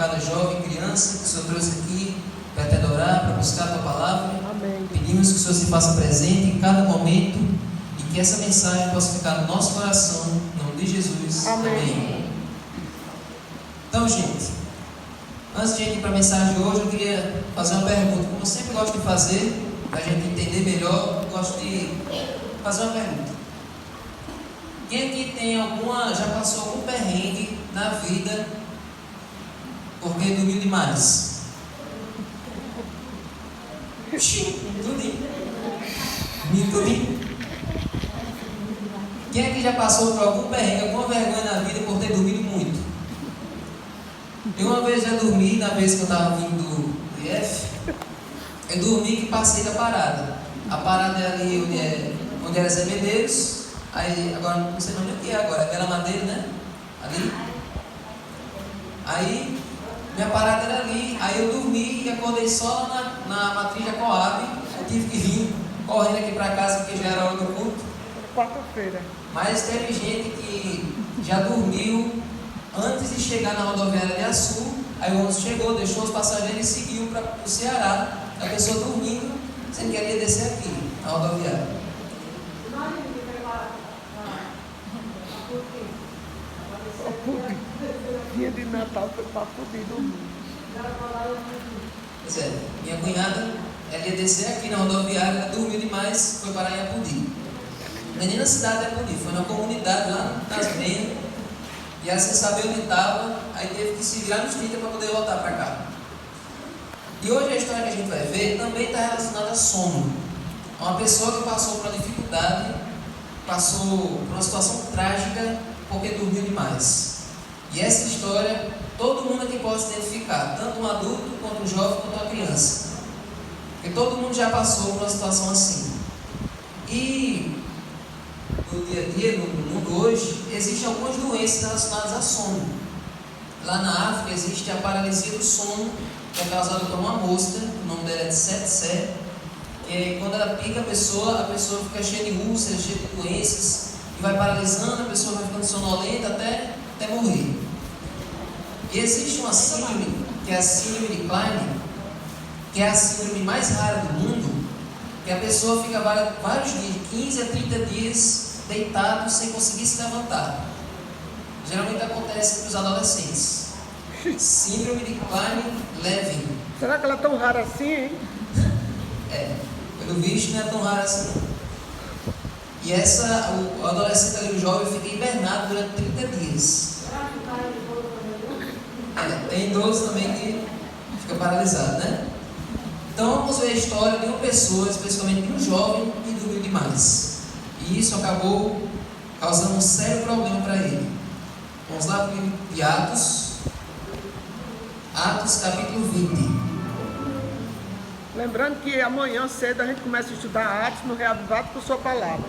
cada jovem, criança que o Senhor trouxe aqui para te adorar, para buscar a tua palavra. Amém. Pedimos que o Senhor se faça presente em cada momento e que essa mensagem possa ficar no nosso coração, em nome de Jesus. Amém. Então, gente, antes de ir para a mensagem de hoje, eu queria fazer uma pergunta. Como eu sempre gosto de fazer, para a gente entender melhor, eu gosto de fazer uma pergunta. Quem aqui já passou algum perrengue na vida porque dormiu demais? Tudinho. Quem aqui já passou por algum perrengue, alguma vergonha na vida por ter dormido muito? Eu uma vez já dormi, na vez que eu estava vindo do IF, eu dormi que passei da parada. A parada é ali onde era Zé Medeiros, aí agora não sei nem o que é agora, é Bela Madeira, né? Ali. Aí minha parada era ali, aí eu dormi e acordei só na matriz da Coab. Eu tive que vir correndo aqui para casa porque já era hora do culto. Quarta-feira. Mas teve gente que já dormiu antes de chegar na rodoviária de Açu. Aí o ônibus chegou, deixou os passageiros e seguiu para o Ceará. A pessoa dormindo, sem querer descer aqui, na rodoviária. Dia de Natal foi para poder dormir. Pois é, minha cunhada, ela ia descer aqui na rodoviária, ela dormiu demais, foi parar em Apodi. Não é nem na cidade de Apodi, foi na comunidade lá nas Mendas. E ela sem saber onde estava, aí teve que se virar nos 30 para poder voltar para cá. E hoje a história que a gente vai ver também está relacionada a sono. Uma pessoa que passou por uma dificuldade, passou por uma situação trágica porque dormiu demais. E essa história, todo mundo aqui pode se identificar, tanto um adulto, quanto um jovem, quanto uma criança. Porque todo mundo já passou por uma situação assim. E no dia a dia, no mundo hoje, existem algumas doenças relacionadas a sono. Lá na África existe a paralisia do sono, que é causada por uma mosca, o nome dela é tsetse, que quando ela pica a pessoa fica cheia de úlceras, cheia de doenças, e vai paralisando, a pessoa vai ficando sonolenta até morrer. E existe uma síndrome, que é a síndrome de Klein, que é a síndrome mais rara do mundo, que a pessoa fica vários dias, de 15 a 30 dias, deitado sem conseguir se levantar. Geralmente acontece entre os adolescentes. Síndrome de Klein-Levin. Será que ela é tão rara assim, hein? Pelo visto não é tão rara assim. E o adolescente ali, o jovem, fica hibernado durante 30 dias. Tem idoso também que fica paralisado, né? Então vamos ver a história de uma pessoa, especificamente de um jovem, que dormiu demais. E isso acabou causando um sério problema para ele. Vamos lá para o livro de Atos capítulo 20. Lembrando que amanhã cedo a gente começa a estudar Atos no Reavivado com sua palavra.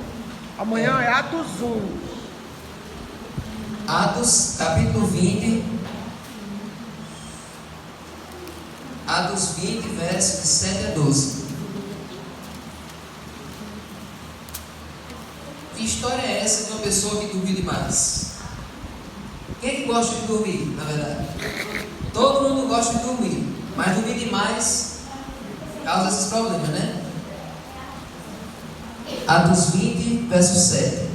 Amanhã é Atos 1. Atos capítulo 20. Atos 20, versos de 7 a 12. Que história é essa de uma pessoa que dormiu demais? Quem é que gosta de dormir, na verdade? Todo mundo gosta de dormir, mas dormir demais causa esses problemas, né? Atos 20, verso 7.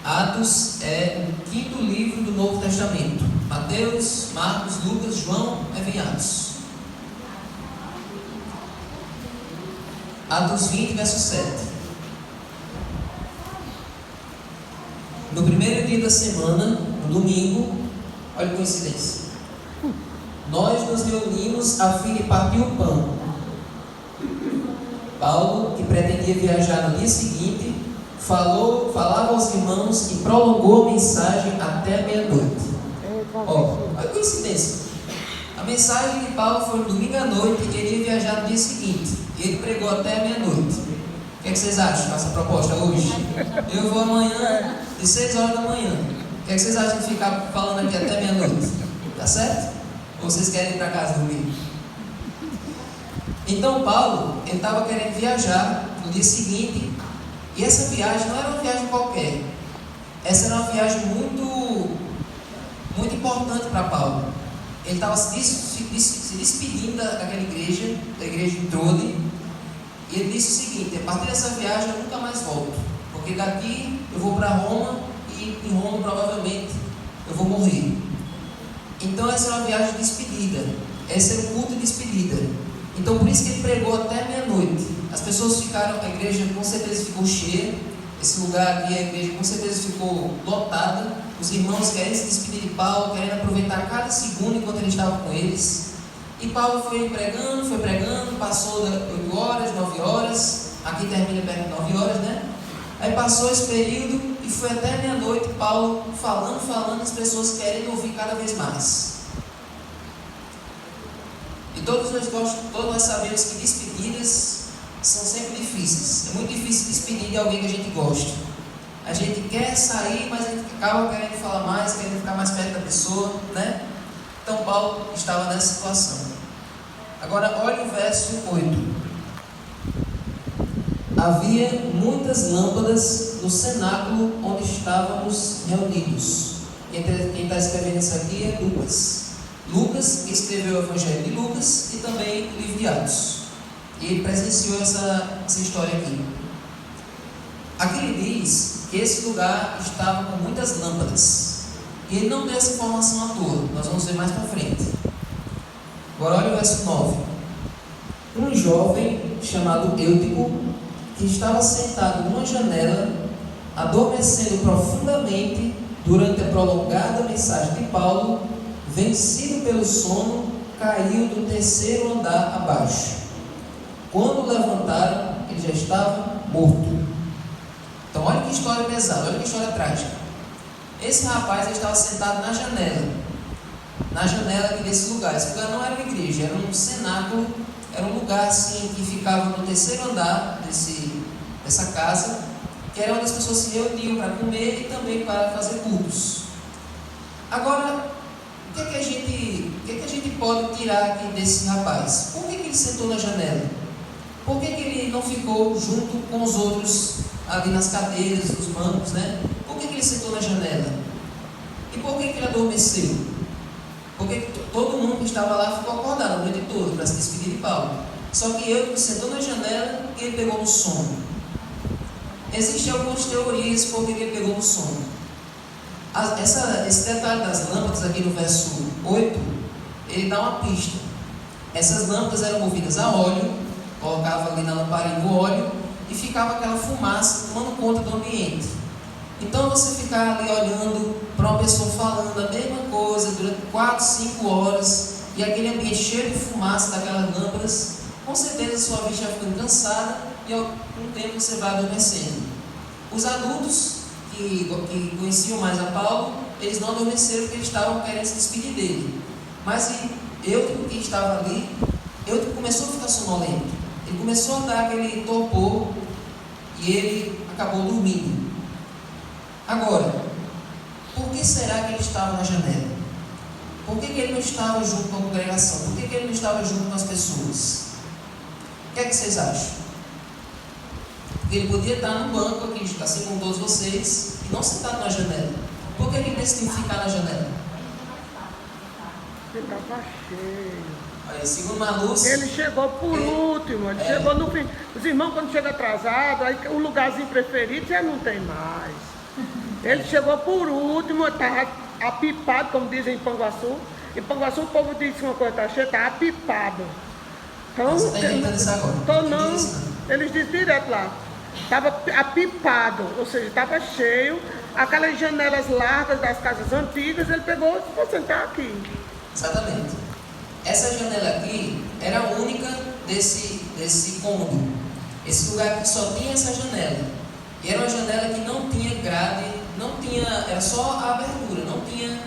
Atos é o 5º livro do Novo Testamento. Mateus, Marcos, Lucas, João, vem Atos. Atos 20, verso 7. No primeiro dia da semana, no domingo, olha que coincidência, nós nos reunimos a fim de partir o pão. Paulo, que pretendia viajar no dia seguinte, falava aos irmãos e prolongou a mensagem até a meia-noite. Olha que coincidência. A mensagem de Paulo foi no domingo à noite e ele ia viajar no dia seguinte. E ele pregou até a meia-noite. O que vocês acham dessa proposta hoje? Eu vou amanhã, de 6 horas da manhã. O que vocês acham de ficar falando aqui até meia-noite? Tá certo? Ou vocês querem ir para casa dormir? Então Paulo, ele estava querendo viajar no dia seguinte. E essa viagem não era uma viagem qualquer. Essa era uma viagem muito importante para Paulo. ele estava se despedindo daquela igreja, da igreja de Trode, e ele disse o seguinte: a partir dessa viagem eu nunca mais volto, porque daqui eu vou para Roma e em Roma provavelmente eu vou morrer. Então essa era uma viagem de despedida, esse era o culto de despedida. Então por isso que ele pregou até meia-noite. As pessoas ficaram, a igreja com certeza ficou cheia, esse lugar aqui, a igreja com certeza ficou lotada. Os irmãos querem se despedir de Paulo, querendo aproveitar cada segundo enquanto ele estava com eles. E Paulo foi pregando, passou 8 horas, 9 horas, aqui termina perto de 9 horas, né? Aí passou esse período e foi até meia-noite, Paulo falando, as pessoas querendo ouvir cada vez mais. E todos nós sabemos que despedidas são sempre difíceis. É muito difícil despedir de alguém que a gente gosta. A gente quer sair, mas a gente acaba querendo falar mais, querendo ficar mais perto da pessoa, né? Então Paulo estava nessa situação. Agora olhe o verso 8. Havia muitas lâmpadas no cenáculo onde estávamos reunidos. Quem está escrevendo isso aqui é Lucas. Lucas, que escreveu o Evangelho de Lucas e também o livro de Atos. E ele presenciou essa história aqui. Aqui ele diz que esse lugar estava com muitas lâmpadas. E ele não deu essa informação à toa. Nós vamos ver mais para frente. Agora olha o verso 9. Um jovem chamado Eutico, que estava sentado numa janela, adormecendo profundamente durante a prolongada mensagem de Paulo, vencido pelo sono, caiu do 3º andar abaixo. Quando o levantaram, ele já estava morto. Então olha que história pesada, olha que história trágica. Esse rapaz estava sentado na janela aqui desse lugar. Esse lugar não era uma igreja, era um cenáculo, era um lugar assim que ficava no 3º andar dessa casa, que era onde as pessoas se reuniam para comer e também para fazer cultos. Agora, o que é que a gente pode tirar aqui desse rapaz? Por que ele sentou na janela? Por que ele não ficou junto com os outros ali nas cadeiras, nos bancos, né? Por que ele sentou na janela? E por que ele adormeceu? Porque todo mundo que estava lá ficou acordado a noite toda para se despedir de Paulo. Só que ele sentou na janela e ele pegou no sono. Existem algumas teorias por que ele pegou no sono. Esse detalhe das lâmpadas aqui no verso 8, ele dá uma pista. Essas lâmpadas eram movidas a óleo, colocava ali na lamparina o óleo e ficava aquela fumaça tomando conta do ambiente. Então você ficar ali olhando para uma pessoa falando a mesma coisa durante 4, 5 horas e aquele ambiente cheio de fumaça daquelas lâmpadas, com certeza sua vista vai ficando cansada e ao tempo você vai adormecendo. Os adultos que conheciam mais a Paulo, eles não adormeceram porque eles estavam querendo se despedir dele. Mas eu que estava ali, eu começou a ficar sonolento. Ele começou a dar aquele torpor e ele acabou dormindo. Agora, por que será que ele estava na janela? Por que ele não estava junto com a congregação? Por que ele não estava junto com as pessoas? O que é que vocês acham? Porque ele podia estar no banco aqui, assim com todos vocês, e não sentado na janela. Por que ele decidiu ficar na janela? Ele estava cheio. Aí, segundo Maluz, Ele chegou por último, ele chegou no fim. Os irmãos, quando chegam atrasados, aí o lugarzinho preferido já não tem mais. Ele chegou por último, estava apipado, como dizem em Panguaçu. Em Panguaçu o povo diz uma coisa, está cheio, está apipado. Então, você está inventando isso agora? então não, eles dizem direto lá. Estava apipado, ou seja, estava cheio. Aquelas janelas largas das casas antigas, ele pegou e foi sentar aqui. Exatamente. Essa janela aqui era a única desse cômodo. Esse lugar aqui só tinha essa janela. E era uma janela que não tinha grade, era só a abertura, não tinha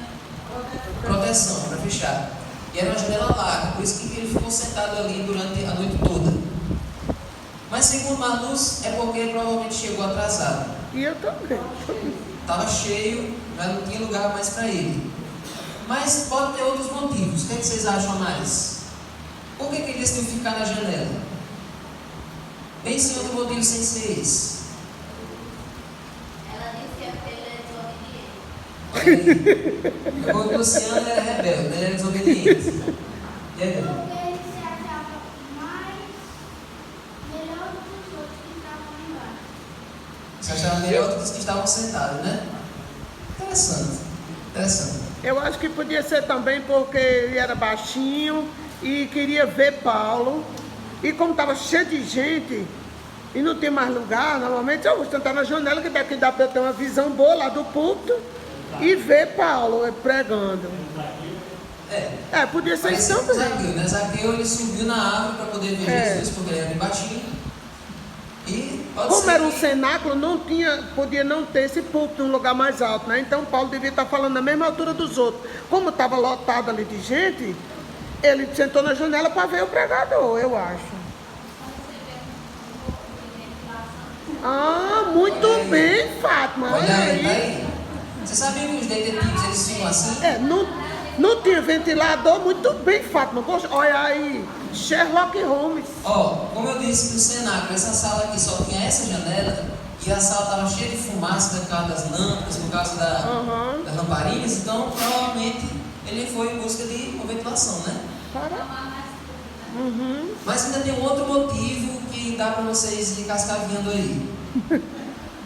proteção para fechar. E era uma janela larga, por isso que ele ficou sentado ali durante a noite toda. Mas segundo Maluz, é porque ele provavelmente chegou atrasado. E eu também. Estava cheio, mas não tinha lugar mais para ele. Mas pode ter outros motivos. O que, é que vocês acham a mais? Por que ele decidiu ficar na janela? Pense em outro motivo sem ser esse. Ela disse que ele é desobediente. Olha aí. O Luciano era rebelde, ele era desobediente. clientes. E aí, Dani? Porque ele se achava mais melhor do que os outros que estavam lá embaixo. Você achava melhor do que os que estavam sentados, né? Interessante. Interessante. Eu acho que podia ser também porque ele era baixinho e queria ver Paulo. E como estava cheio de gente e não tinha mais lugar, normalmente eu vou sentar na janela, que daqui dá para eu ter uma visão boa lá do púlpito e ver Paulo pregando. Podia ser isso Parecia com também. Zaqueu, né? Zaqueu, ele subiu na árvore para poder ver Jesus, porque ele era bem baixinho. E pode Como ser era um que- cenáculo, podia não ter esse púlpito num lugar mais alto, né? Então Paulo devia estar falando na mesma altura dos outros. Como estava lotado ali de gente, ele sentou na janela para ver o pregador, eu acho. Ah, muito Olha aí. bem, Fátima. Olha Olha aí, tá aí. aí. Você sabia que os detetives, eles ficam assim? Não tinha ventilador, muito bem, Fátima. Poxa, olha aí, Sherlock Holmes. Ó, como eu disse do cenáculo, essa sala aqui só tinha essa janela e a sala estava cheia de fumaça por causa das lâmpadas, por causa das lamparines, então provavelmente ele foi em busca de uma ventilação, né? Mas ainda tem um outro motivo que dá para vocês ir cascavinhando aí.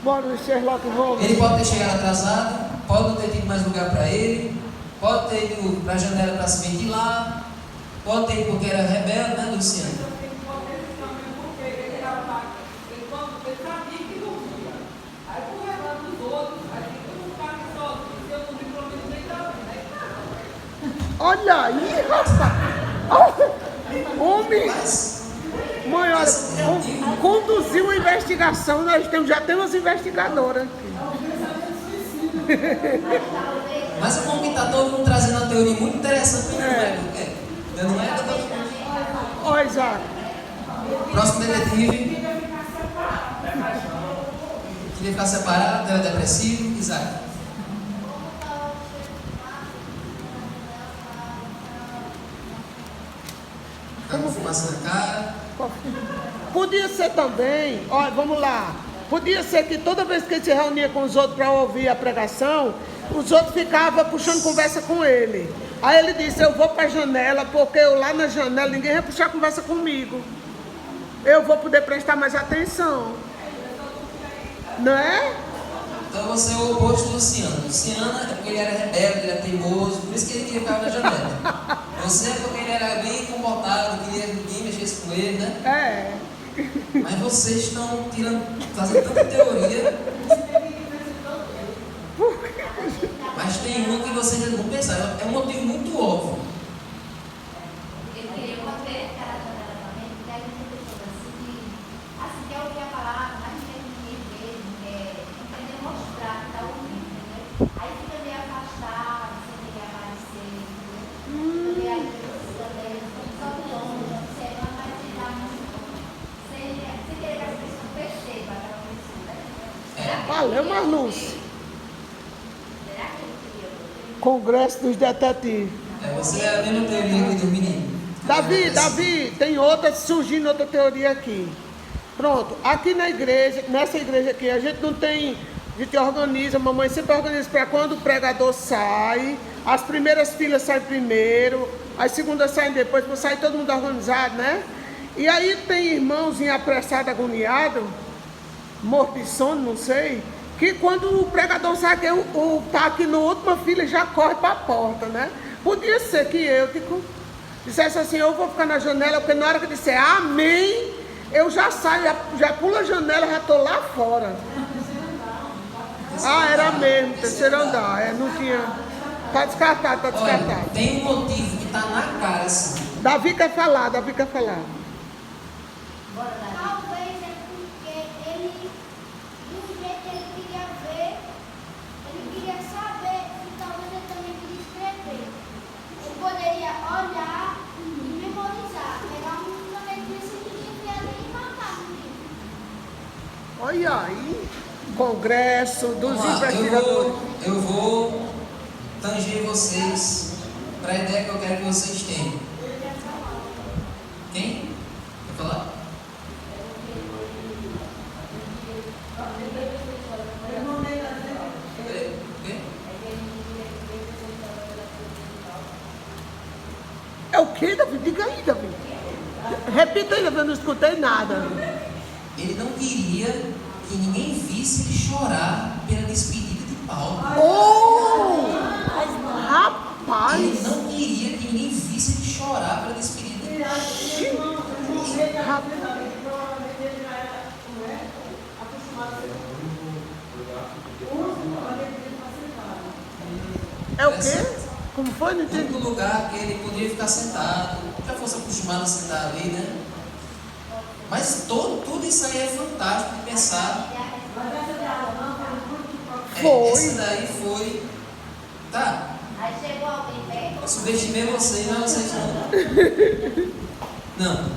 Bora no Sherlock Holmes. Ele pode ter chegado atrasado, pode não ter tido mais lugar para ele, pode ter ido para a janela para se ventilar, pode ter ido porque era rebelde, né, Luciano? Olha aí, rapaz. Homem, Mas, mãe, olha, conduziu a investigação. Já temos investigadoras aqui. mas é bom que está todo mundo trazendo uma teoria muito interessante, não é? Não é? Ó, Isaac. Próximo detetive. Queria ficar separado, era depressivo, Isaac. Ficar com fumaça na cara. Podia ser também, olha, vamos lá. Podia ser que toda vez que ele se reunia com os outros para ouvir a pregação, os outros ficavam puxando conversa com ele. Aí ele disse, eu vou para a janela, porque eu lá na janela ninguém vai puxar conversa comigo. Eu vou poder prestar mais atenção. Não é? Então você é o oposto do Luciano. Luciano é porque ele era rebelde, ele era teimoso, por isso que ele queria ficar na janela. Você é porque ele era bem comportado, queria que ninguém mexesse com ele, né? É. Mas vocês estão fazendo tanta teoria. Mas tem uma que vocês não vão pensar. É um motivo muito óbvio. Ele queria manter a cara da também, porque a gente tem pessoas assim, quer ouvir a palavra, mas não quer ninguém ver, não quer demonstrar que está ouvindo, entendeu? Aí fica meio afastado, sem querer aparecer, entendeu? Porque aí precisa dele, só de longe, observa, mas sem dar muito, sem querer que as pessoas percebam aquela pessoa, né? Valeu, Marlúcio. Será que ele queria? Congresso dos Detetives. Você é a mesma teoria aqui do menino. Davi, tem outra surgindo, outra teoria aqui. Pronto, aqui na igreja, nessa igreja aqui, a gente não tem, a gente organiza, a mamãe sempre organiza para quando o pregador sai, as primeiras filas saem primeiro, as segundas saem depois, para sair todo mundo organizado, né? E aí tem irmãozinho apressado, agoniado, morto de sono, não sei, que quando o pregador sai, que tá aqui na última fila, já corre para a porta, né? Podia ser que eu dissesse assim, eu vou ficar na janela, porque na hora que eu disser amém, eu já saio, já pulo a janela, já estou lá fora. Ah, era mesmo, terceiro andar, não tinha. Tá descartado, tá descartado. Olha, tem um motivo que está na cara assim. Davi quer falar. Talvez é porque ele, do jeito que ele queria ver, ele queria saber e talvez ele também queria escrever. Ele poderia olhar e memorizar, pegar um canetinho e ali e matar no livro. Olha aí, congresso dos Vamos lá, investigadores. eu vou tanger vocês para a ideia que eu quero que vocês tenham. Quem? Quer falar? Quê? É o que, Davi? Diga aí, Davi. Repita aí, Davi, eu não escutei nada. Ele não queria que ninguém visse ele chorar pela despedida de Paulo. Oh! Ele Rapaz! não queria que ninguém visse ele chorar pela despedida de Paulo. É o quê? Como foi? Não O entendi. único lugar que ele poderia ficar sentado, já fosse acostumado a sentar ali, né? Mas tudo isso aí é fantástico de pensar. Foi. Essa daí foi. Tá, Aí chegou alguém perto. eu subestimei vocês, não é vocês não. Não.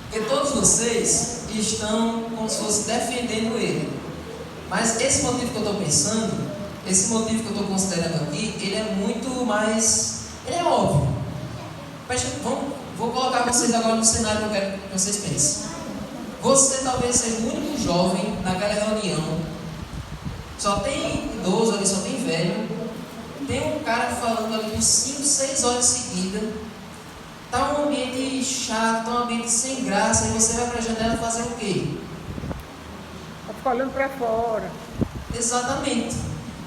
Porque todos vocês estão como se fosse defendendo ele. Mas esse motivo que eu estou pensando, esse motivo que eu estou considerando aqui, ele é muito mais. Ele é óbvio. Mas vou colocar vocês agora no cenário que eu quero que vocês pensem. Você talvez seja o único jovem naquela reunião. Só tem idoso ali, só tem velho. Tem um cara falando ali por 5, 6 horas seguidas. Tá um ambiente chato, tá um ambiente sem graça. E você vai para a janela fazer o quê? Tá ficar olhando para fora. Exatamente.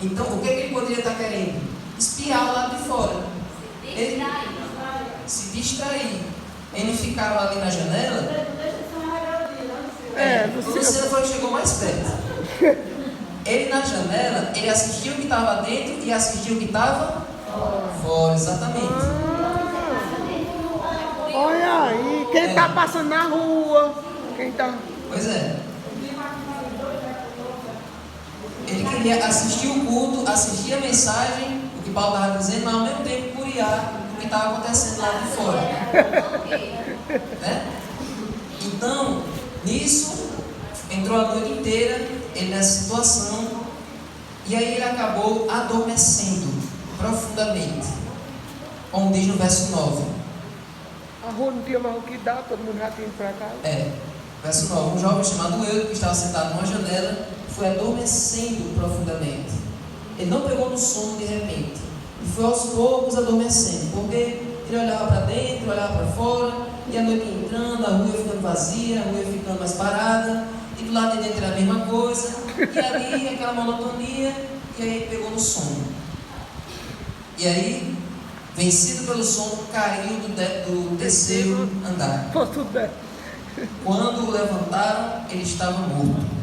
Então, o que ele poderia estar querendo? Espiar o lado de fora. Ele se distrair. Ele ficava ali na janela. Luciano foi o que chegou mais perto. Ele na janela, ele assistiu o que estava dentro e assistiu o que estava fora. Exatamente. Olha aí, quem tá passando na rua, quem tá... Pois é. Ele queria assistir o culto, assistir a mensagem, o que Paulo estava dizendo, mas ao mesmo tempo curiar o que estava acontecendo lá de fora. Né? Então, nisso, entrou a noite inteira, ele nessa situação, e aí ele acabou adormecendo profundamente. Como diz no verso 9. A rua não tinha mais o que dar, todo mundo já tinha ido para casa. Verso 9. Um jovem chamado Eudo, que estava sentado numa janela, foi adormecendo profundamente. Ele não pegou no sono de repente. E foi aos poucos adormecendo, porque ele olhava para dentro, olhava para fora, e a noite entrando, a rua ia ficando vazia, a rua ia ficando mais parada, e do lado de dentro era a mesma coisa, e ali aquela monotonia, e aí pegou no sono. E aí, vencido pelo sono, caiu do terceiro andar. Pô, tudo bem. Quando o levantaram, ele estava morto.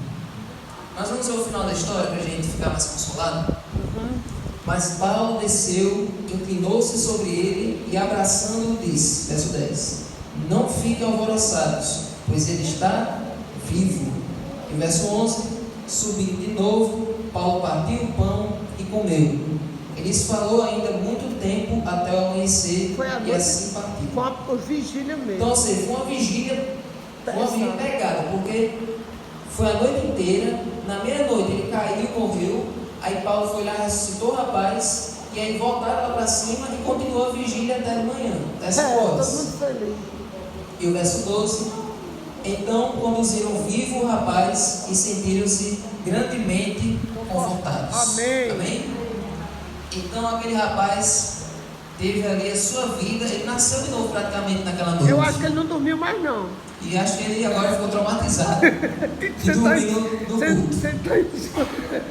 Mas vamos ver o final da história para a gente ficar mais consolado. Mas Paulo desceu, inclinou-se sobre ele e abraçando-o disse, verso 10: não fiquem alvoroçados, pois ele está vivo. E verso 11: subindo de novo, Paulo partiu o pão e comeu. Ele falou ainda muito tempo até o amanhecer. Foi a e noite, assim partiu. foi uma vigília mesmo. Então, ou seja, foi uma vigília pegada, porque foi a noite inteira. Na meia-noite ele caiu e morreu. Aí Paulo foi lá, ressuscitou o rapaz, e aí voltaram lá para cima e continuou a vigília até amanhã, até 5 horas. Todo mundo feliz. E o verso 12: então conduziram vivo o rapaz e sentiram-se grandemente confortados. Amém. Amém? Então aquele rapaz teve ali a sua vida, ele nasceu de novo praticamente naquela noite. Eu acho que ele não dormiu mais não. E acho que ele agora ficou traumatizado de dormir no culto. Você tá...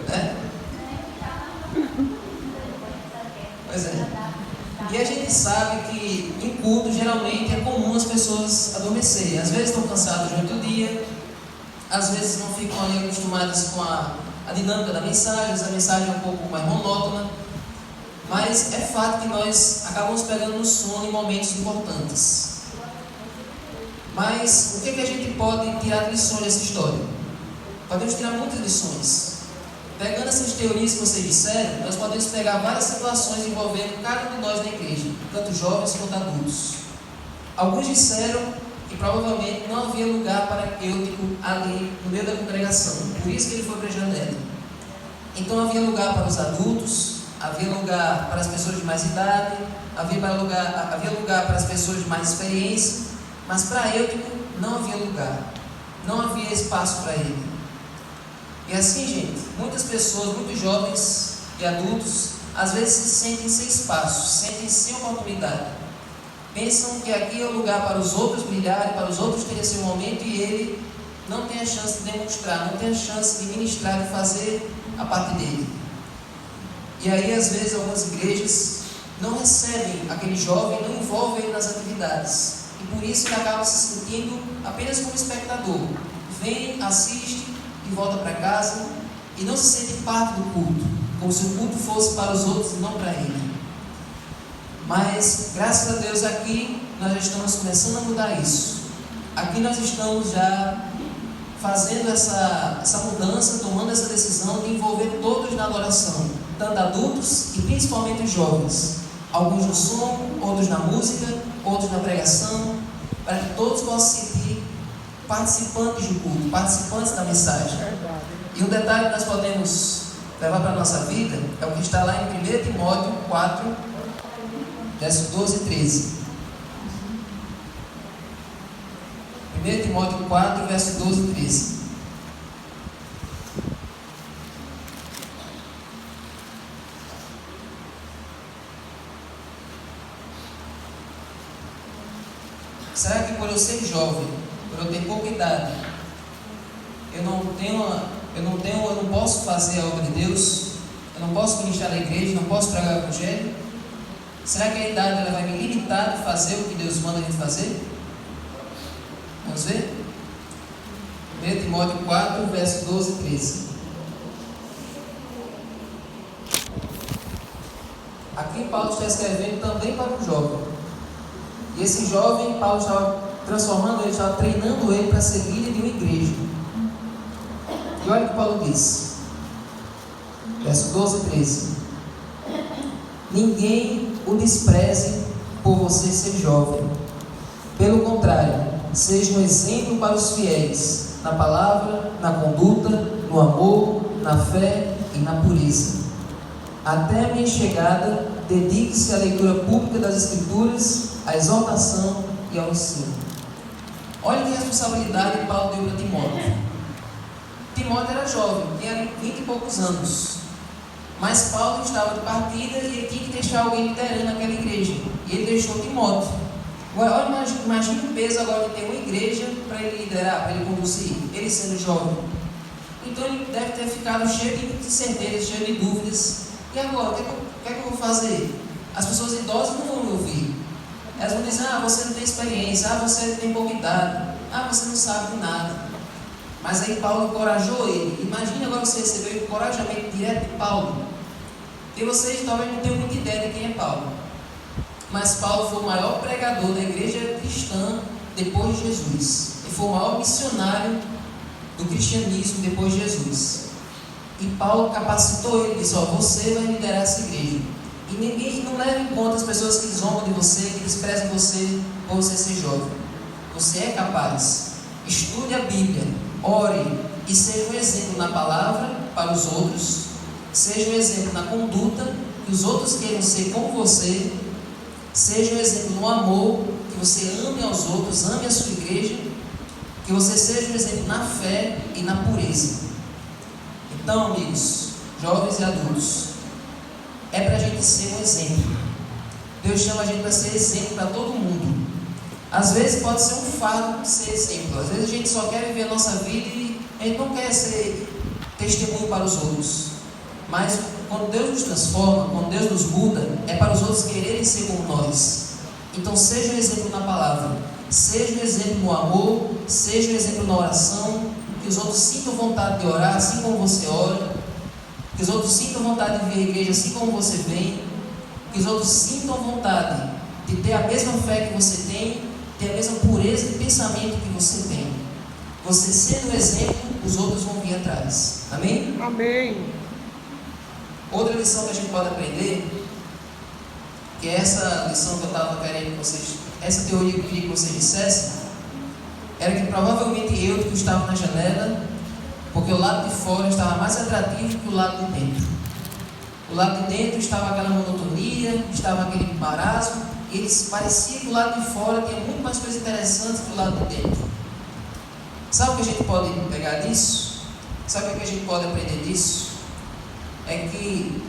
Né? Pois é. E a gente sabe que em culto geralmente é comum as pessoas adormecerem. Às vezes estão cansadas durante o dia, às vezes não ficam ali acostumadas com a dinâmica da mensagem, a mensagem é um pouco mais monótona. Mas é fato que nós acabamos pegando no sono em momentos importantes. Mas o que a gente pode tirar de lições dessa história? Podemos tirar muitas lições. Pegando essas teorias que vocês disseram, nós podemos pegar várias situações envolvendo cada um de nós na igreja, tanto jovens quanto adultos. Alguns disseram que provavelmente não havia lugar para Eutico ali no meio da congregação, por isso que ele foi para a janela. Então havia lugar para os adultos, havia lugar para as pessoas de mais idade, havia lugar para as pessoas de mais experiência, mas para Eutico não havia lugar, não havia espaço para ele. E assim, gente, muitas pessoas, muitos jovens e adultos, às vezes se sentem sem espaço, se sentem sem oportunidade. pensam que aqui é o lugar para os outros brilharem, para os outros terem seu momento, e ele não tem a chance de demonstrar, não tem a chance de ministrar, de fazer a parte dele. E aí, às vezes, algumas igrejas não recebem aquele jovem, não envolvem ele nas atividades. E por isso ele acaba se sentindo apenas como espectador. Vem, assiste e volta para casa e não se sente parte do culto, como se o culto fosse para os outros e não para ele. Mas, graças a Deus, aqui nós já estamos começando a mudar isso. Aqui nós estamos já fazendo essa mudança, tomando essa decisão de envolver todos na adoração, tanto adultos e principalmente os jovens. Alguns no som, outros na música, outros na pregação, para que todos possam se sentir participantes do culto, participantes da mensagem. E um detalhe que nós podemos levar para a nossa vida é o que está lá em 1 Timóteo 4, versos 12 e 13. 1 Timóteo 4, versos 12 e 13. Será que por eu ser jovem, por eu ter pouca idade, eu não posso fazer a obra de Deus? Eu não posso ministrar na igreja, não posso pregar o evangelho? Será que a idade ela vai me limitar de fazer o que Deus manda a gente fazer? Vamos ver? 1 Timóteo 4, versos 12 e 13. Aqui Paulo está escrevendo também para um jovem. E esse jovem, Paulo estava transformando ele, estava treinando ele para ser líder de uma igreja. E olha o que Paulo diz. Verso 12 e 13. Ninguém o despreze por você ser jovem. Pelo contrário, seja um exemplo para os fiéis, na palavra, na conduta, no amor, na fé e na pureza. Até a minha chegada, dedique-se à leitura pública das Escrituras, à exortação e ao ensino. Olha que responsabilidade que Paulo deu para Timóteo. Timóteo era jovem, tinha 20 e poucos anos. Mas Paulo estava de partida e ele tinha que deixar alguém liderando aquela igreja. E ele deixou Timóteo. Agora, imagina o peso agora de ter uma igreja para ele liderar, para ele conduzir, ele sendo jovem. Então ele deve ter ficado cheio de incertezas, cheio de dúvidas. E agora, o que é que eu vou fazer? As pessoas idosas não vão me ouvir. Elas vão dizer, você não tem experiência, você tem pouca idade, você não sabe de nada. Mas aí Paulo encorajou ele. Imagine agora você receber o encorajamento direto de Paulo. E vocês talvez não tenham muita ideia de quem é Paulo. Mas Paulo foi o maior pregador da igreja cristã depois de Jesus. Ele foi o maior missionário do cristianismo depois de Jesus. E Paulo capacitou ele e disse, você vai liderar essa igreja. E ninguém não leva em conta as pessoas que zombam de você, que desprezam você por você ser jovem. Você é capaz. Estude a Bíblia, ore e seja um exemplo na palavra para os outros. Seja um exemplo na conduta, que os outros queiram ser como você. Seja um exemplo no amor, que você ame aos outros, ame a sua igreja. Que você seja um exemplo na fé e na pureza. Então, amigos, jovens e adultos, é para a gente ser um exemplo. Deus chama a gente para ser exemplo para todo mundo. Às vezes pode ser um fardo ser exemplo. Às vezes a gente só quer viver a nossa vida e a gente não quer ser testemunho para os outros. Mas quando Deus nos transforma, quando Deus nos muda, é para os outros quererem ser como nós. Então seja um exemplo na palavra, seja um exemplo no amor, seja um exemplo na oração, que os outros sintam vontade de orar assim como você ora, que os outros sintam vontade de vir à igreja assim como você vem, que os outros sintam vontade de ter a mesma fé que você tem, ter a mesma pureza de pensamento que você tem. Você sendo um exemplo, os outros vão vir atrás. Amém? Amém. Outra lição que a gente pode aprender, que é essa lição que eu estava querendo que vocês, essa teoria que eu queria que vocês dissessem, era que provavelmente eu que estava na janela, porque o lado de fora estava mais atrativo que o lado de dentro. O lado de dentro estava aquela monotonia, estava aquele marasmo, e eles parecia que o lado de fora tinha muito mais coisas interessantes que o lado de dentro. Sabe o que a gente pode pegar disso? Sabe o que a gente pode aprender disso? É que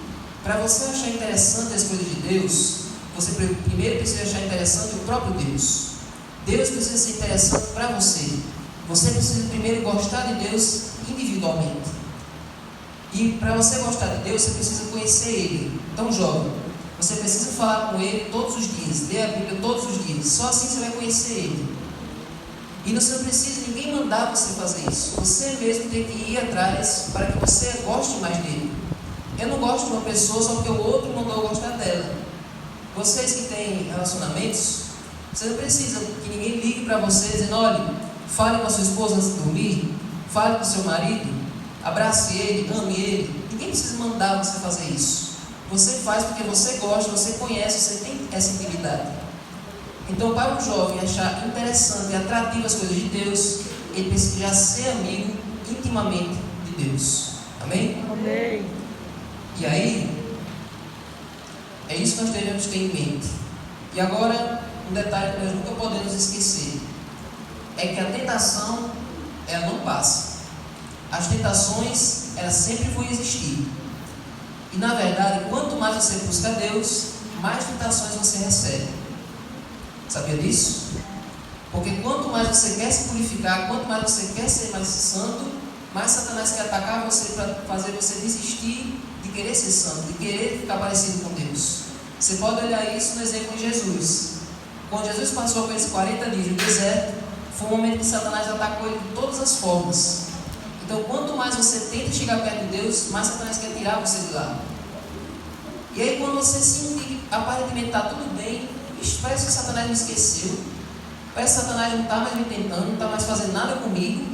para você achar interessante as coisas de Deus, você primeiro precisa achar interessante o próprio Deus. Deus precisa ser interessante para você. Você precisa primeiro gostar de Deus individualmente. E para você gostar de Deus, você precisa conhecer Ele. Então, jovem, você precisa falar com Ele todos os dias, ler a Bíblia todos os dias. Só assim você vai conhecer Ele. E você não precisa de ninguém mandar você fazer isso. Você mesmo tem que ir atrás para que você goste mais dele. Eu não gosto de uma pessoa só porque o outro mandou eu gostar dela. Vocês que têm relacionamentos, você não precisa que ninguém ligue para você dizendo: olha, fale com a sua esposa antes de dormir, fale com o seu marido, abrace ele, ame ele. Ninguém precisa mandar você fazer isso. Você faz porque você gosta, você conhece, você tem essa intimidade. Então, para um jovem achar interessante e atrativo as coisas de Deus, ele precisa já ser amigo intimamente de Deus. Amém? Amém. E aí, é isso que nós devemos ter em mente. E agora, um detalhe que nós nunca podemos esquecer é que a tentação, ela não passa. As tentações, elas sempre vão existir. E na verdade, quanto mais você busca Deus, mais tentações você recebe. Sabia disso? Porque quanto mais você quer se purificar, quanto mais você quer ser mais santo, mais Satanás quer atacar você para fazer você desistir de querer ser santo, de querer ficar parecido com Deus. Você pode olhar isso no exemplo de Jesus. Quando Jesus passou por esses 40 dias no deserto, foi um momento que Satanás atacou ele de todas as formas. Então, quanto mais você tenta chegar perto de Deus, mais Satanás quer tirar você de lá. E aí, quando você sentir que aparentemente está tudo bem, parece que Satanás me esqueceu, parece que Satanás não está mais me tentando, não está mais fazendo nada comigo.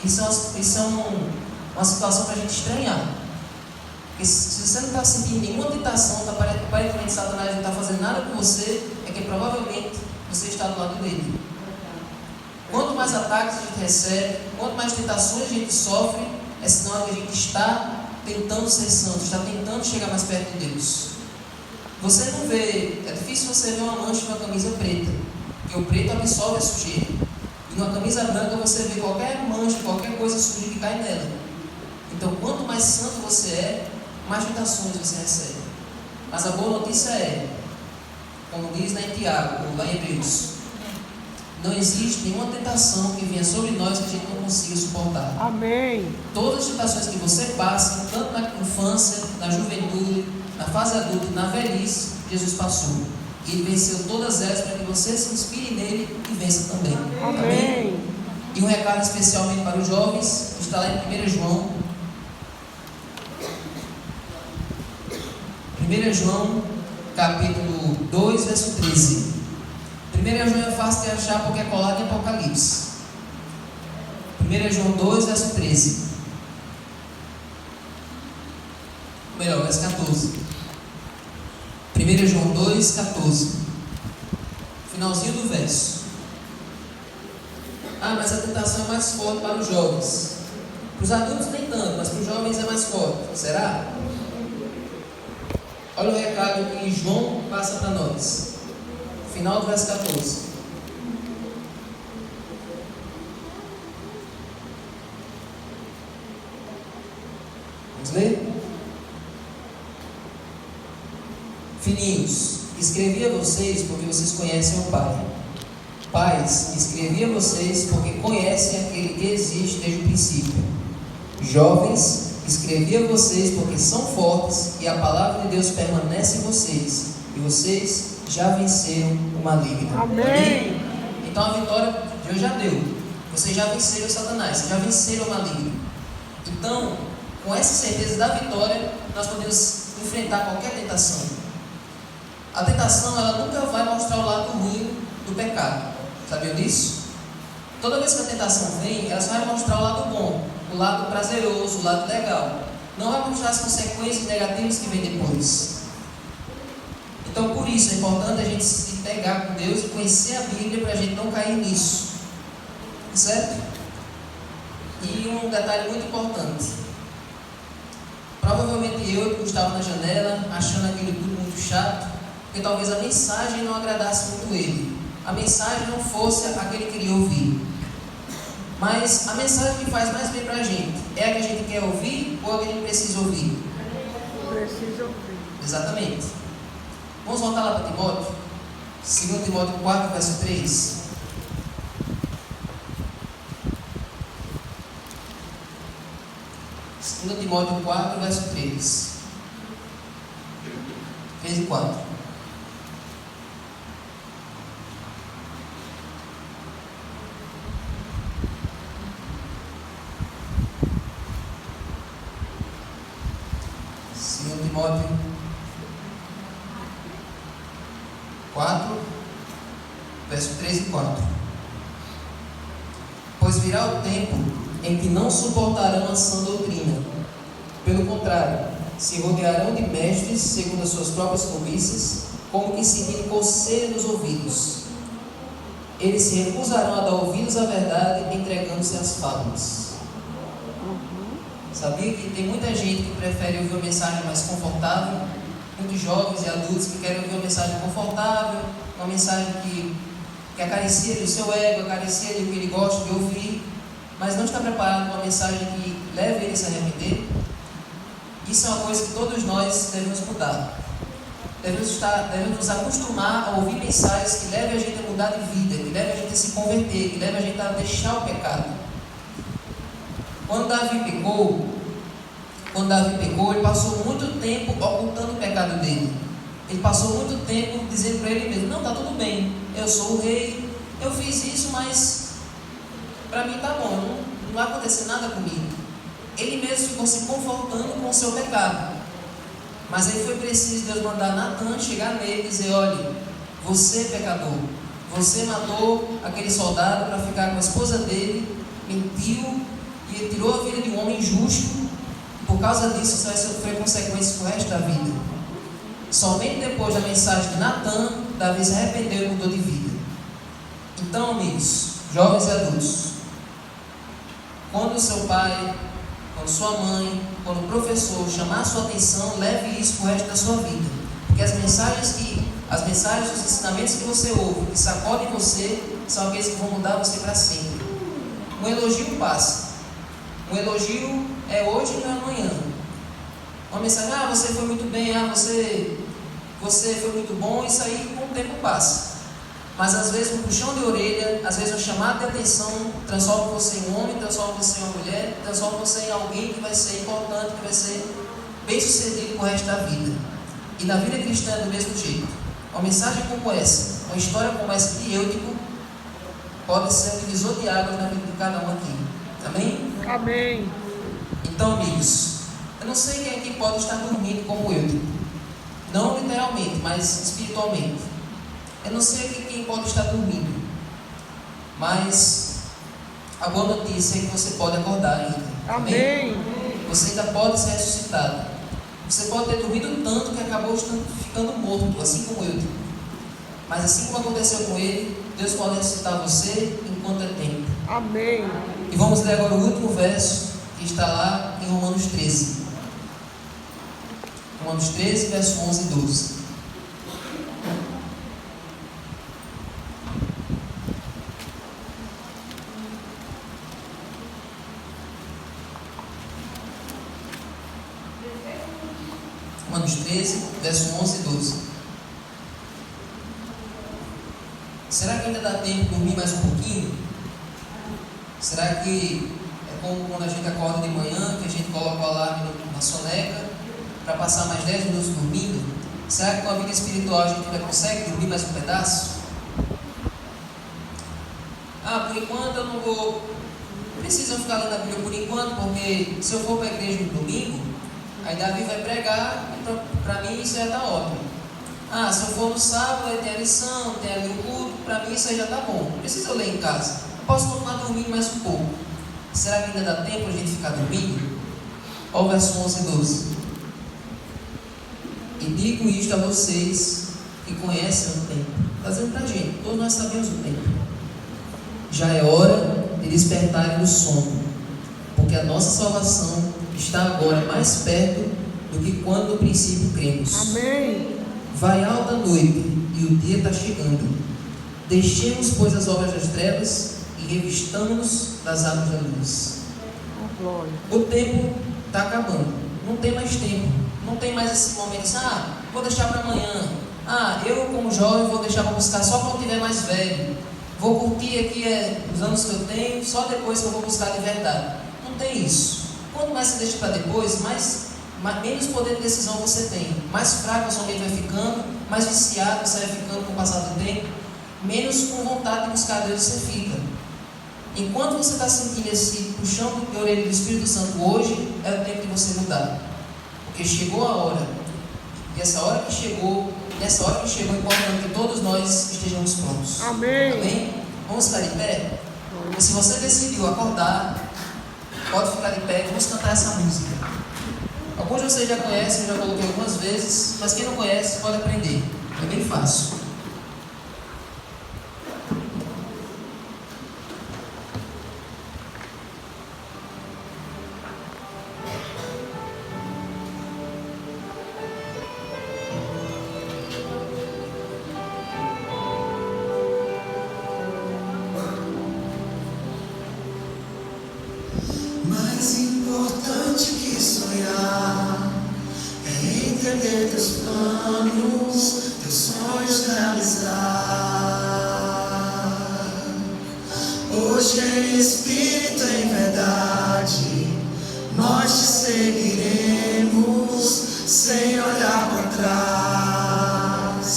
Isso é uma situação para a gente estranhar. Porque se você não está sentindo nenhuma tentação, aparentemente Satanás não está fazendo nada com você, é que provavelmente você está do lado dele. Quanto mais ataques a gente recebe, quanto mais tentações a gente sofre, é sinal que a gente está tentando ser santo, está tentando chegar mais perto de Deus. Você não vê, é difícil você ver uma mancha numa camisa preta, porque o preto absorve a sujeira. E numa camisa branca você vê qualquer mancha, qualquer coisa suja que cai nela. Então, quanto mais santo você é, mais tentações você recebe. Mas a boa notícia é, como diz lá em Tiago, ou lá em Hebreus, não existe nenhuma tentação que venha sobre nós que a gente não consiga suportar. Amém. Todas as tentações que você passa, tanto na infância, na juventude, na fase adulta e na velhice, Jesus passou. E Ele venceu todas elas para que você se inspire nele e vença também. Amém. E um recado especialmente para os jovens, está lá em 1 João. 1 João, capítulo 2, verso 13. 1 João é fácil de achar porque é colado em Apocalipse. 1 João 2, verso 13. Melhor, verso 14. 1 João 2, 14. Finalzinho do verso. Ah, mas a tentação é mais forte para os jovens. Para os adultos nem tanto, mas para os jovens é mais forte. Será? Olha o recado que João passa para nós. Final do verso 14. Vamos ler? Filhinhos, escrevi a vocês porque vocês conhecem o Pai. Pais, escrevi a vocês porque conhecem aquele que existe desde o princípio. Jovens, escrevi a vocês porque são fortes e a palavra de Deus permanece em vocês. E vocês já venceram o maligno. Amém. Então a vitória Deus já deu. Vocês já venceram Satanás, vocês já venceram o maligno. Então, com essa certeza da vitória, nós podemos enfrentar qualquer tentação. A tentação, ela nunca vai mostrar o lado ruim do pecado. Sabiam disso? Toda vez que a tentação vem, ela só vai mostrar o lado bom, o lado prazeroso, o lado legal. Não vai mostrar as consequências negativas que vêm depois. Então, por isso, é importante a gente se pegar com Deus e conhecer a Bíblia para a gente não cair nisso. Certo? E um detalhe muito importante. Provavelmente eu estava na janela, achando aquilo tudo muito chato, porque talvez a mensagem não agradasse muito ele. A mensagem não fosse a que ele queria ouvir. Mas a mensagem que faz mais bem para a gente é a que a gente quer ouvir ou a que a gente precisa ouvir? Precisa ouvir. Exatamente. Vamos voltar lá para Timóteo? 2 Timóteo 4, verso 3. Segundo Timóteo 4, verso 3. 3 e 4. Segundo Timóteo 4, verso 3 e 4. Pois virá o tempo em que não suportarão a sã doutrina. Pelo contrário, se rodearão de mestres segundo as suas próprias cobiças, como que seguindo coceira nos ouvidos. Eles se recusarão a dar ouvidos à verdade, entregando-se às fábulas. Sabia que tem muita gente que prefere ouvir uma mensagem mais confortável? Muitos jovens e adultos que querem ouvir uma mensagem confortável, uma mensagem que acaricia o seu ego, acaricia o que ele gosta de ouvir, mas não está preparado para uma mensagem que leve ele a se arrepender. Isso é uma coisa que todos nós devemos mudar. Devemos nos acostumar a ouvir mensagens que levem a gente a mudar de vida, que levem a gente a se converter, que levem a gente a deixar o pecado. Quando Davi pecou, ele passou muito tempo ocultando o pecado dele. Ele passou muito tempo dizendo para ele mesmo: não, está tudo bem, eu sou o rei, eu fiz isso, mas para mim está bom, não vai acontecer nada comigo. Ele mesmo ficou se confortando com o seu pecado. Mas aí foi preciso Deus mandar Natan chegar nele e dizer: olha, você pecador, você matou aquele soldado para ficar com a esposa dele, mentiu e tirou a vida de um homem justo. Por causa disso você vai sofrer consequências pro resto da vida. Somente depois da mensagem de Natan, Davi se arrependeu e mudou de vida. Então, amigos, jovens e adultos, quando seu pai, quando sua mãe, quando o professor chamar a sua atenção, leve isso para o resto da sua vida. Porque as mensagens, os ensinamentos que você ouve, que sacodem você, são aqueles que vão mudar você para sempre. Um elogio passa. Um elogio é hoje e não é amanhã. Uma mensagem: você foi muito bem, você foi muito bom, isso aí com o tempo passa. Mas às vezes um puxão de orelha, às vezes um chamado de atenção transforma você em um homem, transforma você em uma mulher, transforma você em alguém que vai ser importante, que vai ser bem sucedido com o resto da vida. E na vida cristã é do mesmo jeito. Uma mensagem como essa, uma história como essa de Eutico, pode ser um divisor de águas na vida de cada um aqui. Amém? Amém. Então, amigos, eu não sei quem aqui pode estar dormindo como Eutico. Não literalmente, mas espiritualmente. Eu não sei aqui quem pode estar dormindo, mas a boa notícia é que você pode acordar ainda. Amém. Você ainda pode ser ressuscitado. Você pode ter dormido tanto que acabou ficando morto, assim como eu. Mas assim como aconteceu com ele, Deus pode ressuscitar você enquanto é tempo. Amém. E vamos ler agora o último verso que está lá em Romanos 13. Romanos 13, verso 11 e 12. Romanos 13, verso 11 e 12. Será que ainda dá tempo de dormir mais um pouquinho? Será que é como quando a gente acorda de manhã, que a gente coloca o alarme na soneca para passar mais 10 minutos dormindo? Será que com a vida espiritual a gente ainda consegue dormir mais um pedaço? Por enquanto eu não vou... Não precisa ficar lendo a Bíblia por enquanto, porque se eu for para a igreja no domingo, aí Davi vai pregar, e para mim isso já está ótimo. Se eu for no sábado, aí tem a lição, tem ali o culto, para mim isso aí já está bom. Não precisa eu ler em casa. Eu posso continuar dormindo mais um pouco. Será que ainda dá tempo a gente ficar dormindo? Olha o verso 11 e 12. E digo isto a vocês que conhecem o tempo. Está dizendo para a gente, todos nós sabemos o tempo. Já é hora de despertarem do sono, porque a nossa salvação está agora mais perto do que quando no princípio cremos. Amém. Vai alta a noite e o dia está chegando. Deixemos, pois, as obras das trevas e revistamos-nos das armas da luz. Glória. O tempo está acabando. Não tem mais tempo. Não tem mais esse momento assim, vou deixar para amanhã. Ah, eu como jovem vou deixar para buscar só quando tiver mais velho. Vou curtir aqui os anos que eu tenho, só depois que eu vou buscar de verdade. Não tem isso. Quanto mais você deixa para depois, menos poder de decisão você tem. Mais fraco a sua mente vai ficando, mais viciado você vai ficando com o passar do tempo, menos com vontade de buscar Deus você fica. Enquanto você está sentindo esse puxão de orelha do Espírito Santo hoje, é o tempo de você mudar. Porque chegou a hora. E nessa hora que chegou, é importante que todos nós estejamos prontos. Amém. Amém? Vamos ficar de pé? E se você decidiu acordar, pode ficar de pé, vamos cantar essa música. Alguns de vocês já conhecem, eu já coloquei algumas vezes, mas quem não conhece pode aprender. É bem fácil. Mais importante que sonhar é entender teus planos, teus sonhos realizar. Hoje em espírito, em verdade, nós te seguiremos sem olhar para trás.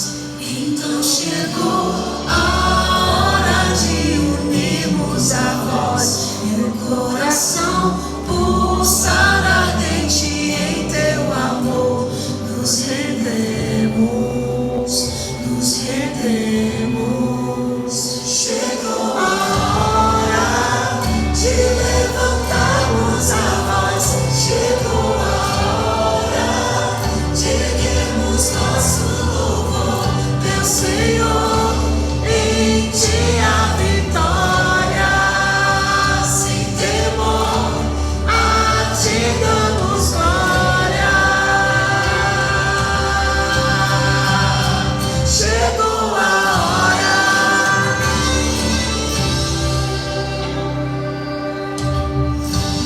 Então chegou a hora de unirmos a voz e o coração pulsar ardente em teu amor. Nos rendemos, nos rendemos. Chegou a hora de levantarmos a voz. Chegou a hora de erguermos nosso louvor, teu Senhor, em ti a vitória. Sem temor, a ti damos glória. Chegou a hora.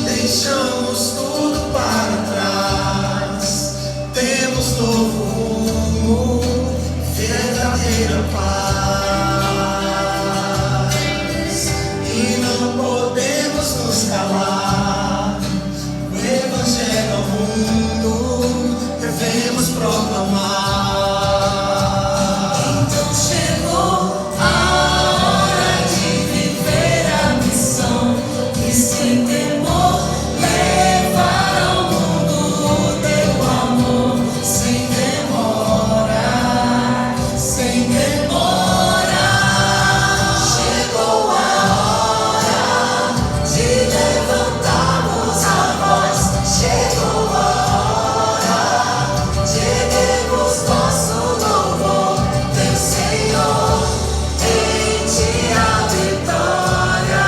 Deixamos tudo para trás. Temos novo rumo, verdadeira paz. E não podemos nos calar. O Evangelho ao mundo devemos proclamar. Então chegou a hora de viver a missão e sem temor levar ao mundo o teu amor. Sem demora, sem demora. Chegou a hora de levantarmos a voz. Chegou a hora de erguermos nosso louvor, teu Senhor, em ti a vitória.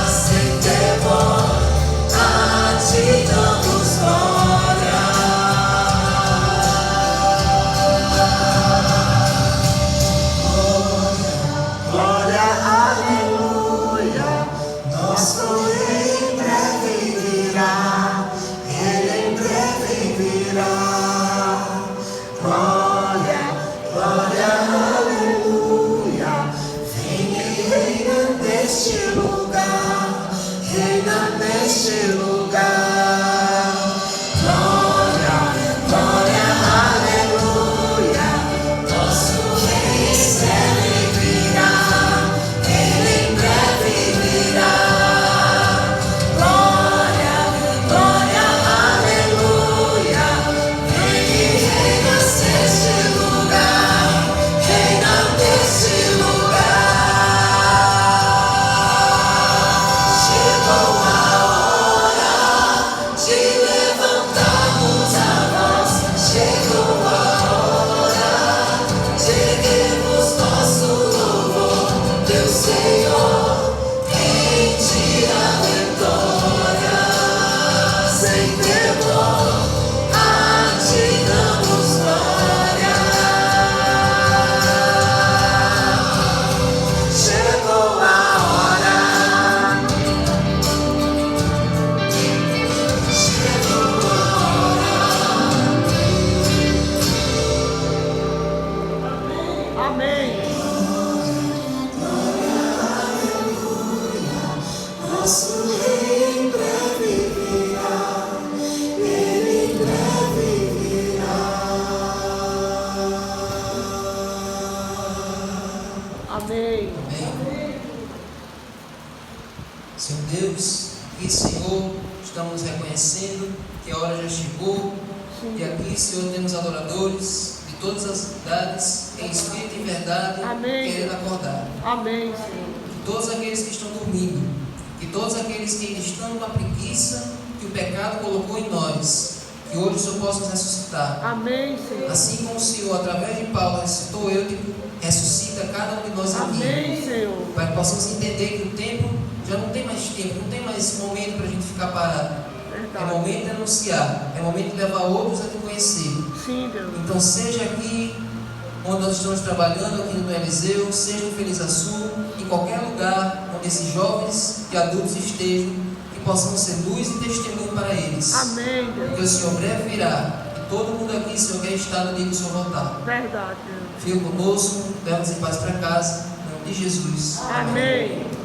Sem temor, a ti damos glória. Glória, aleluia. Nosso rei em breve virá. Ele em breve virá. Glória, glória, aleluia. Vem e reina neste lugar. Reina neste lugar. Glória, glória, aleluia. Nosso rei em breve virá. Ele em breve virá. Glória, glória, aleluia. Vem e reina neste lugar. Reina neste lugar. Chegou a hora. Amém. Amém. Senhor Deus e Senhor, estamos reconhecendo que a hora já chegou. Sim. E aqui, Senhor, temos adoradores de todas as idades, em espírito e em verdade, Amém. querendo acordar. Amém, Senhor. Que todos aqueles que estão dormindo, que todos aqueles que ainda estão com a preguiça que o pecado colocou em nós, que hoje o Senhor possa nos ressuscitar. Amém, Senhor. Assim como o Senhor, através de Paulo, ressuscitou eu, ressuscita cada um de nós aqui. Amém, Senhor. Para que possamos entender que o tempo já não tem mais tempo, não tem mais momento para a gente ficar parado. É Verdade. momento de anunciar, é momento de levar outros a te conhecer. Sim, Deus. Então, seja aqui onde nós estamos trabalhando, aqui no Eliseu, seja em Feliz Açu, em qualquer lugar onde esses jovens e adultos estejam, que possamos ser luz e testemunho para eles. Amém, Deus. Porque o Senhor breve virá, e todo mundo aqui, Senhor, quer estar no dia que o Senhor voltar. Verdade, Deus. Fica conosco, leva-nos em paz para casa, em nome de Jesus. Amém.